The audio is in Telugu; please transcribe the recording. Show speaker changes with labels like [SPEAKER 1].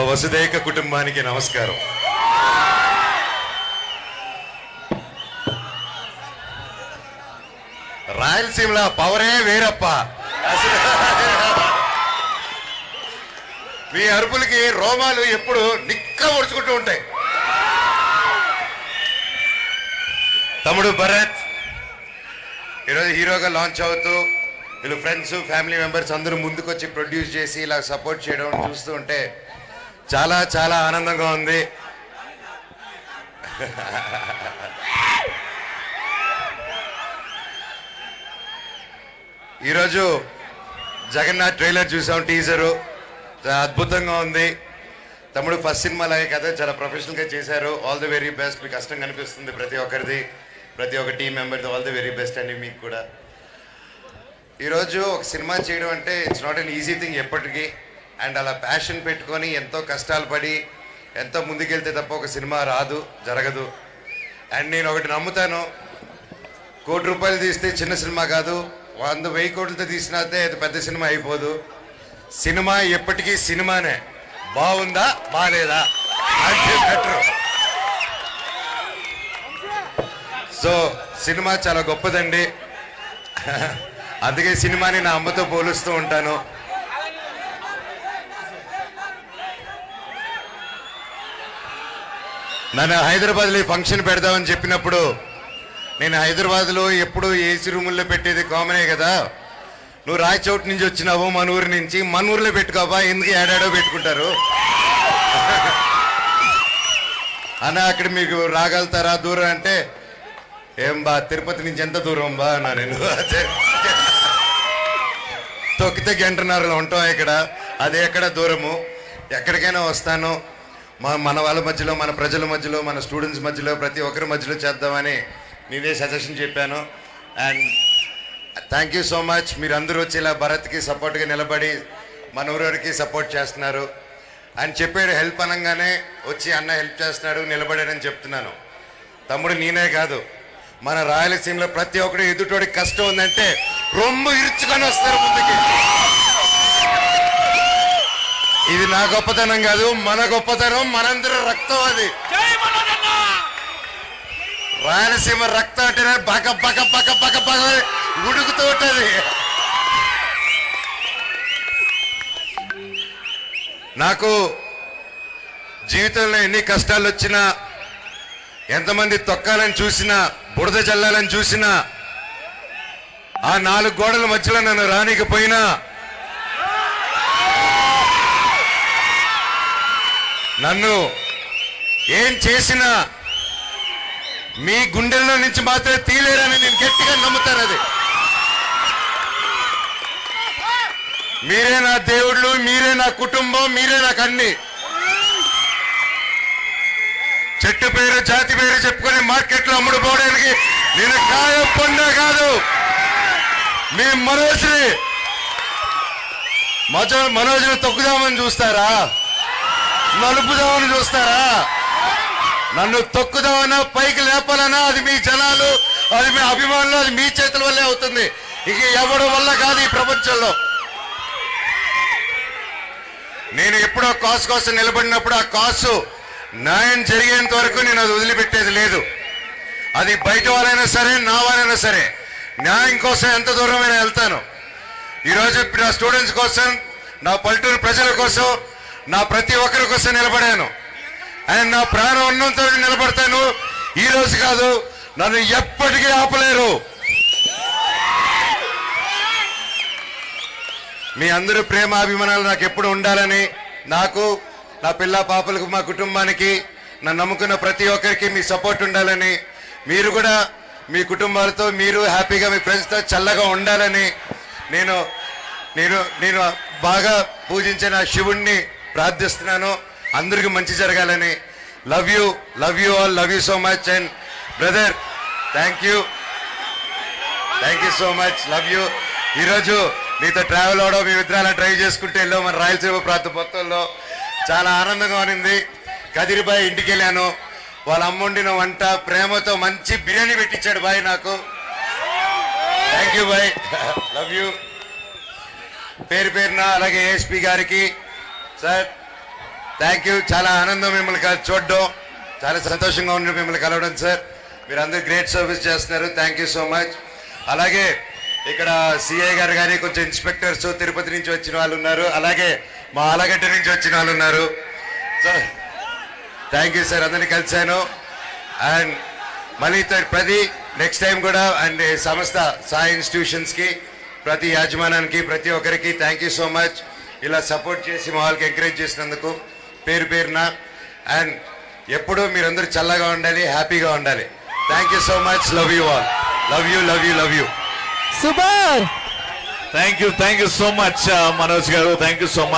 [SPEAKER 1] వసుదైక కుటుంబానికి నమస్కారం. రాయలసీమలో పవరే వేరప్ప. మీ అరుపులకి రోమాలు ఎప్పుడు నిక్క ఒడుచుకుంటూ ఉంటాయి. తమ్ముడు భరత్ ఈరోజు హీరోగా లాంచ్ అవుతూ వీళ్ళు ఫ్రెండ్స్ ఫ్యామిలీ మెంబర్స్ అందరూ ముందుకొచ్చి ప్రొడ్యూస్ చేసి ఇలా సపోర్ట్ చేయడం చూస్తూ ఉంటే చాలా చాలా ఆనందంగా ఉంది. ఈరోజు జగన్నాథ్ ట్రైలర్ చూసాం, టీజరు అద్భుతంగా ఉంది. తమ్ముడు ఫస్ట్ సినిమా లాగే కదా చాలా ప్రొఫెషనల్గా చేశారు. All the very best. మీకు కష్టం కనిపిస్తుంది ప్రతి ఒక్కరిది, ప్రతి ఒక్క టీం మెంబర్ది. ఆల్ ది వెరీ బెస్ట్ అండి మీకు కూడా. ఈరోజు ఒక సినిమా చేయడం అంటే it's not an easy thing ఎప్పటికీ. అండ్ అలా ప్యాషన్ పెట్టుకొని ఎంతో కష్టాలు పడి ఎంతో ముందుకెళ్తే తప్ప ఒక సినిమా రాదు, జరగదు. అండ్ నేను ఒకటి నమ్ముతాను, ₹1,00,00,000 తీస్తే చిన్న సినిమా కాదు, 100,000 కోట్లతో తీసినాతే అది పెద్ద సినిమా అయిపోదు. సినిమా ఎప్పటికీ సినిమానే. బాగుందా బాగాలేదా అంటే బెటర్. సో సినిమా చాలా గొప్పదండి. అందుకే సినిమాని నా అమ్మతో పోలుస్తూ ఉంటాను. నన్ను హైదరాబాద్లో ఈ ఫంక్షన్ పెడదామని చెప్పినప్పుడు నేను హైదరాబాద్లో ఎప్పుడు ఏసీ రూముల్లో పెట్టేది కామనే కదా. నువ్వు రాయచోటు నుంచి వచ్చినావు, మన ఊరి నుంచి, మన ఊర్లో పెట్టుకోబా, ఎందుకు ఏడాడో పెట్టుకుంటారు అన్న. అక్కడ మీకు రాగలుగుతారా దూరం అంటే, ఏం బా తిరుపతి నుంచి ఎంత దూరం బా అన్నా. నేను తొక్కితే గంటన్నరలో ఉంటాం ఇక్కడ, అది ఎక్కడ దూరము. ఎక్కడికైనా వస్తాను. మన వాళ్ళ మధ్యలో, మన ప్రజల మధ్యలో, మన స్టూడెంట్స్ మధ్యలో, ప్రతి ఒక్కరి మధ్యలో చేద్దామని నేనే సజెషన్ చెప్పాను. And thank you so much. మీరు అందరూ వచ్చి ఇలా భరత్కి సపోర్ట్గా నిలబడి మన ఊరికి సపోర్ట్ చేస్తున్నారు. ఆయన చెప్పాడు హెల్ప్ అనగానే వచ్చి అన్న హెల్ప్ చేస్తున్నాడు, నిలబడాడని చెప్తున్నాను. తమ్ముడు నేనే కాదు, మన రాయలసీమలో ప్రతి ఒక్కరు ఎదుటోడికి కష్టం ఉందంటే రొమ్ము ఇరుచుకొని వస్తారు ముందుకి. ఇది నా గొప్పతనం కాదు, మన గొప్పతనం, మనందరూ రక్తం. అది రాయలసీమ రక్తం అంటేనే బక బక బక బక బక ఉడుకుతూ ఉంటుంది. నాకు జీవితంలో ఎన్ని కష్టాలు వచ్చినా, ఎంతమంది తొక్కాలని చూసినా, బురద చల్లాలని చూసినా, ఆ 4 గోడల మధ్యలో నన్ను రానికపోయినా, నన్ను ఏం చేసినా మీ గుండెల్లో నుంచి మాత్రమే తీలేరని నేను గట్టిగా నమ్ముతాను. అది మీరే నా దేవుళ్ళు, మీరే నా కుటుంబం, మీరే నాకు అన్ని. చెట్టు పేరు జాతి పేరు చెప్పుకొని మార్కెట్లో అమ్ముడుపోవడానికి నేను కాయ పొందా కాదు. మీ మనోజ్ని తొక్కుదామని చూస్తారా, నలుపుదామని చూస్తారా? నన్ను తొక్కుదామన్నా, పైకి లేపాలన్నా అది మీ జనాలు, అది మీ అభిమానులు, అది మీ చేతుల వల్లే అవుతుంది. ఇక ఎవరి వల్ల కాదు ఈ ప్రపంచంలో. నేను ఎప్పుడో కాసు కోసం నిలబడినప్పుడు ఆ కాసు న్యాయం జరిగేంత వరకు నేను అది వదిలిపెట్టేది లేదు. అది బయట వాళ్ళైనా సరే, నా వాళ్ళైనా సరే, న్యాయం కోసం ఎంత దూరమైనా వెళ్తాను. ఈరోజు నా స్టూడెంట్స్ కోసం, నా పల్లెటూరు ప్రజల కోసం, నా ప్రతి ఒక్కరి కోసం నిలబడాను. అండ్ నా ప్రాణం ఉన్నంత వరకు నిలబడతాను. ఈ రోజు కాదు, నన్ను ఎప్పటికీ ఆపలేరు. మీ అందరూ ప్రేమ అభిమానాలు నాకు ఎప్పుడు ఉండాలని, నాకు, నా పిల్ల పాపలకు, మా కుటుంబానికి, నన్ను నమ్ముకున్న ప్రతి ఒక్కరికి మీ సపోర్ట్ ఉండాలని, మీరు కూడా మీ కుటుంబాలతో మీరు హ్యాపీగా మీ ఫ్రెండ్స్తో చల్లగా ఉండాలని నేను నేను నేను బాగా పూజించే నా శివుణ్ణి ప్రార్థిస్తున్నాను. అందరికీ మంచి జరగాలని. Love you all, love you so much. And brother thank you so much, love you. ఈరోజు నీతో ట్రావెల్ అవడం, మీ విద్రాలను డ్రైవ్ చేసుకుంటే వెళ్ళాం మన రాయలసీమ ప్రాంత మొత్తంలో. చాలా ఆనందంగా ఉంది. కదిరిబాయ్ ఇంటికి వెళ్ళాను, వాళ్ళ అమ్మ వండిన వంట ప్రేమతో మంచి బిర్యానీ పెట్టించాడు బాయ్ నాకు. Thank you boy, love you. పేరు పేరున అలాగే ఏఎస్పీ గారికి సార్ థ్యాంక్ యూ. చాలా ఆనందం మిమ్మల్ని చూడడం, చాలా సంతోషంగా ఉంది మిమ్మల్ని కలవడం సార్. మీరు అందరూ గ్రేట్ సర్వీస్ చేస్తున్నారు. Thank you so much. అలాగే ఇక్కడ సిఐ గారు కానీ కొంచెం ఇన్స్పెక్టర్స్ తిరుపతి నుంచి వచ్చిన వాళ్ళు ఉన్నారు, అలాగే మా ఆలగడ్డ నుంచి వచ్చిన వాళ్ళు ఉన్నారు. సో థ్యాంక్ యూ సార్, అందరినీ కలిశాను. అండ్ మళ్ళీ ప్రతి నెక్స్ట్ టైం కూడా అండ్ సంస్థ సాయి ఇన్స్టిట్యూషన్స్కి, ప్రతి యాజమానానికి, ప్రతి ఒక్కరికి థ్యాంక్ యూ సో మచ్. ఇలా సపోర్ట్ చేసి మా వాళ్ళకి ఎంకరేజ్ చేసినందుకు పేరు పేరున. అండ్ ఎప్పుడూ మీరందరూ చల్లగా ఉండాలి, హ్యాపీగా ఉండాలి. Thank you so much. Love you all. Love you, love you, love you.
[SPEAKER 2] Super.
[SPEAKER 3] Thank you so much Manoj గారు. Thank you so much.